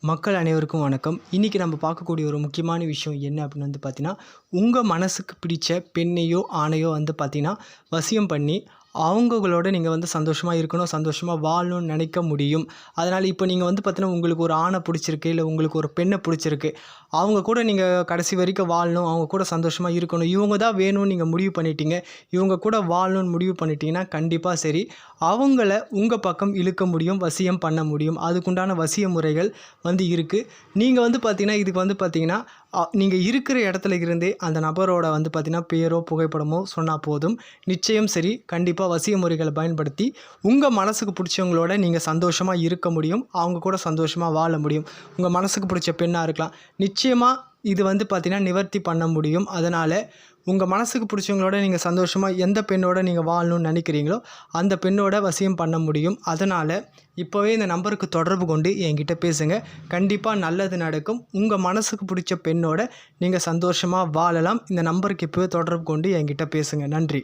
மக்கள் அனைவருக்கும் வணக்கம். இன்றைக்கி நம்ம பார்க்கக்கூடிய ஒரு முக்கியமான விஷயம் என்ன அப்படின்னு வந்து பார்த்தீங்கன்னா, உங்கள் மனசுக்கு பிடிச்ச பெண்ணையோ ஆணையோ வந்து பார்த்தீங்கன்னா வசியம் பண்ணி அவங்களோட நீங்கள் வந்து சந்தோஷமாக இருக்கணும், சந்தோஷமாக வாழணும்னு நினைக்க முடியும். அதனால் இப்போ நீங்கள் வந்து பார்த்தீங்கன்னா உங்களுக்கு ஒரு ஆணை பிடிச்சிருக்கு, இல்லை உங்களுக்கு ஒரு பெண்ணை பிடிச்சிருக்கு. அவங்க கூட நீங்கள் கடைசி வரைக்கும் வாழணும், அவங்க கூட சந்தோஷமாக இருக்கணும், இவங்க தான் வேணும்னு நீங்கள் முடிவு பண்ணிட்டீங்க, இவங்க கூட வாழணும்னு முடிவு பண்ணிட்டீங்கன்னா கண்டிப்பாக சரி அவங்கள உங்கள் பக்கம் இழுக்க முடியும், வசியம் பண்ண முடியும். அதுக்குண்டான வசிய முறைகள் வந்து இருக்குது. நீங்கள் வந்து பார்த்தீங்கன்னா இதுக்கு வந்து பார்த்தீங்கன்னா நீங்கள் இருக்கிற இடத்துல இருந்தே அந்த நபரோட வந்து பார்த்தீங்கன்னா பேரோ புகைப்படமோ சொன்னால் போதும். நிச்சயம் சரி கண்டிப்பாக வசிய முறைகளை பயன்படுத்தி உங்கள் மனசுக்கு பிடிச்சவங்களோட நீங்கள் சந்தோஷமாக இருக்க முடியும், அவங்க கூட சந்தோஷமாக வாழ முடியும். உங்கள் மனசுக்கு பிடிச்ச பெண்ணாக இருக்கலாம், நிச்சயமாக இது வந்து பார்த்தீங்கன்னா நிவர்த்தி பண்ண முடியும். அதனால் உங்கள் மனசுக்கு பிடிச்சவங்களோட நீங்கள் சந்தோஷமாக எந்த பெண்ணோட நீங்கள் வாழணும்னு நினைக்கிறீங்களோ அந்த பெண்ணோட வசியம் பண்ண முடியும். அதனால் இப்போவே இந்த நம்பருக்கு தொடர்பு கொண்டு என்கிட்ட பேசுங்க, கண்டிப்பாக நல்லது நடக்கும். உங்கள் மனசுக்கு பிடிச்ச பெண்ணோட நீங்கள் சந்தோஷமாக வாழலாம். இந்த நம்பருக்கு இப்போவே தொடர்பு கொண்டு என்கிட்ட பேசுங்க. நன்றி.